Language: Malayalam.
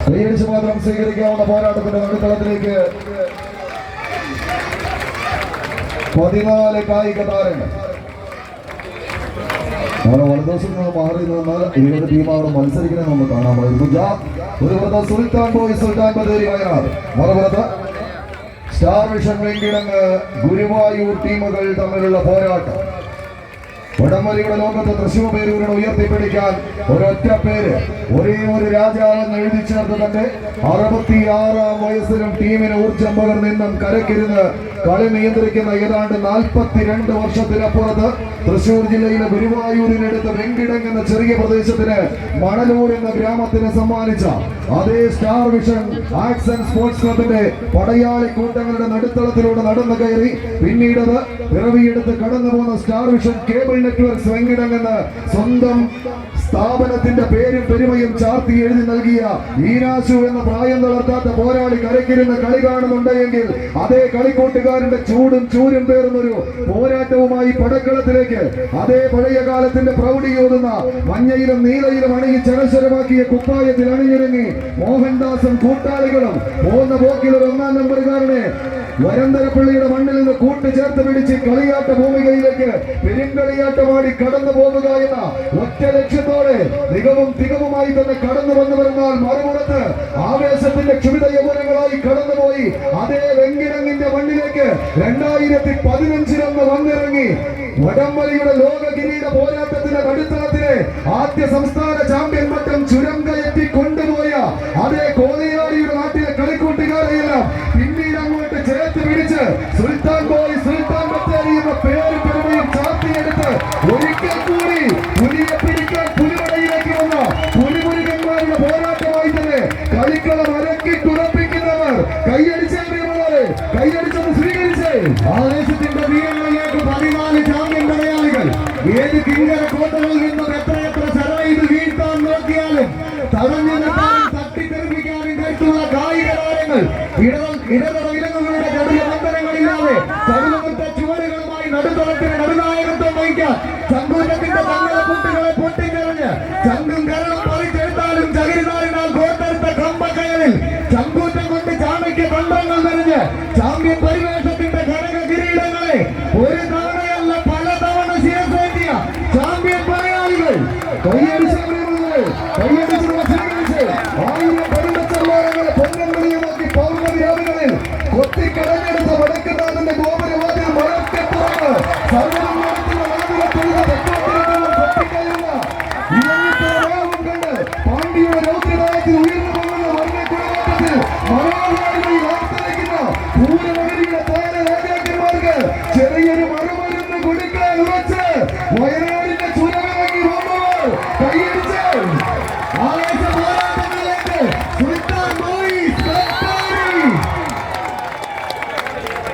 കൈയടിച്ച് മാത്രം സ്വീകരിക്കാവുന്ന പോരാട്ടത്തിന്റെ നടുത്തളത്തിലേക്ക് 14 കായിക താരങ്ങൾ. നമ്മുടെ വലതുവശത്ത് നിന്ന് മാറി നിന്നാൽ 20 ടീമാണ് മത്സരിക്കുന്നത് നമ്മൾ കാണാമായിരുന്നു. ഒരു പുറത്ത് സുൽത്താൻ boys Sultan Bathery Wayanad, മറുപുറത്ത് star vision Venkitangu Guruvayur ടീമുകൾ തമ്മിലുള്ള പോരാട്ടം. വടംവലിയുടെ ലോകത്ത് തൃശ്ശൂർ പേരൂരിനെ ഉയർത്തിപ്പിടിക്കാൻ ഒരൊറ്റ പേര്, ഒരേ ഒരു രാജാവെന്ന് എഴുതി ചേർത്ത് തന്നെ 66-ാം വയസ്സിലും ടീമിന് ഊർജം പകർന്നിന്നും കരക്കിരുന്ന് കളി നിയന്ത്രിക്കുന്ന ഏതാണ്ട് 42 വർഷത്തിനപ്പുറത്ത് തൃശ്ശൂർ ജില്ലയിലെ ഗുരുവായൂരിനടുത്ത് വെങ്കിടങ് എന്ന ചെറിയ പ്രദേശത്തിന് മണലൂർ എന്ന ഗ്രാമത്തിന് സമ്മാനിച്ച അതേ star vision arts and sports ക്ലബിന്റെ പടയാളി കൂട്ടങ്ങളുടെ നടുത്തളത്തിലൂടെ നടന്നു കയറി പിന്നീടത് പിറവിയെടുത്ത് കടന്നു പോകുന്ന star vision cable networks Venkitangu എന്ന സ്വന്തം സ്ഥാപനത്തിന്റെ പേരും പെരുമയും ചാർത്തി എഴുതി നൽകിയ ഈനാശു എന്ന പ്രായം തളർത്താത്ത പോരാളി കരക്കിരുന്ന് കളി കാണുന്നുണ്ടെങ്കിൽ അതേ കളിക്കൂട്ടുകാരന്റെ ചൂടും ചൂരും പേർന്നൊരു പോരാട്ടവുമായി പടക്കളത്തിലേക്ക് അതേ പഴയ കാലത്തിന്റെ പ്രൗഢിയോതുന്ന മഞ്ഞയിലും നീലയിലും അണിയി ചരശരമാക്കിയ കുപ്പായത്തിൽ അണിഞ്ഞിറങ്ങി മോഹൻദാസും കൂട്ടാളികളും പോകുന്ന പോക്കിൽ ഒരു 1-ാം നമ്പറുകാരനെ വരന്തരപ്പള്ളിയുടെ മണ്ണിൽ നിന്ന് കൂട്ടുചേർത്ത് പിടിച്ച് കളിയാട്ട ഭൂമികയിലേക്ക് പെരുങ്കളിയാട്ടമാടി കടന്നു പോകുക എന്ന ഒറ്റ ലക്ഷ്യത്തോടെ തികവുമായി തന്നെ കടന്നു വന്നവരെന്നാൽ മറുപുറത്ത് ആവേശത്തിന്റെ ക്ഷുഭിത യൗവനങ്ങളായി കടന്നുപോയി അതേ വെങ്കിടങ്ങിന്റെ മണ്ണിലേക്ക് 2015 വന്നിറങ്ങി വടംവലിയുടെ ലോക കിരീട പോരാട്ടത്തിന്റെ നടുത്തളത്തിലെ ആദ്യ സംസ്ഥാന ചാമ്പ്യൻ പട്ടം ചുരം കയറ്റി കൊണ്ടുപോയ അതേ കോതയാടിയുടെ നാട്ടിലെ കളിക്കൂട്ടുകാരെയെല്ലാം പിന്നീട് അങ്ങോട്ട് ചേർത്ത് പിടിച്ച് സുൽത്താൻ ബോയ് സുൽത്താൻ ബത്തേരി എന്ന പേര് പെരുമയും ചാർത്തിയെടുത്ത് ഒരിക്കൽ കൂടി പുലിയെ പിടിക്കാൻ പുലിമടയിലേക്ക് വന്ന പുലിമുരുകന്മാരുടെ പോരാട്ടമായി തന്നെ കളിക്കളം അരക്കി തുറപ്പിക്കുന്നവർ കൈയടിച്ചത് സ്വീകരിച്ച് ആവേശത്തിന്റെ വീരങ്ങളിലേക്ക് 14 ചാമ്പ്യൻ പടയാളികൾ. ഏത് കിങ്കര കോട്ടകളിൽ നിന്നും എത്ര ചെറവെയ്ത് വീഴ്ത്താൻ നോക്കിയാലും തടഞ്ഞു നിർത്താനും തട്ടിത്തെറിപ്പിക്കാനും കരുത്തുള്ള കായിക താരങ്ങൾ ഇടതട വിലങ്ങുകളുടെ കടുത്ത ബന്ധനങ്ങളില്ലാതെ ചടുലമുറ്റ ചുവടുകളുമായി നടുത്തളത്തിന് നടുനായകത്വം വഹിക്കാൻ ചങ്കൂറ്റത്തിന്റെ തങ്ങളെക്കുട്ടികളെ പൊട്ടിക്കറിഞ്ഞ് ചങ്കും കരളും പറിച്ചെടുത്താലും ചകിരിനാരിനാൽ കോർത്തെടുത്ത കമ്പക്കയലിൽ ചങ്കൂറ്റം കൊണ്ട് ചാമയ്ക്ക് തന്ത്രങ്ങൾ നിറഞ്ഞ് ചാമ്പ്യൻ പരിവേഷത്തിന്റെ ഘടക കിരീടങ്ങളെ ഒരു തവണയല്ല പല തവണ ശിരസേറ്റിയ ചാമ്പ്യൻ പടയാളികൾ കൈയടിച്ച് സ്വീകരിച്ച് 1000 പരുമച്ചന്മാരങ്ങളെ പൊന്നമ്പടിയുമാക്കി പൗർണമി രാവികളിൽ കൊത്തിക്കടഞ്ഞെടുത്ത വടക്കുന്നാഥന്റെ ഗോപുരവാതിൽ മഴക്കെ തുറന്ന് സർവ്വത്തിലുള്ള നാവികത്തുള്ള തെക്കോട്ടിരിക്കുന്ന കൊത്തിക്കയറുന്ന ഇരങ്ങിപ്പുറം കണ്ട് പാണ്ഡ്യയുടെ രൗദ്രനായത്തിൽ ഉയർന്നു പോകുന്ന വർണ്ണക്കുടമാറ്റത്തിൽ മനോഹാരിതയിൽ ആർത്തലയ്ക്കുന്ന പൂരം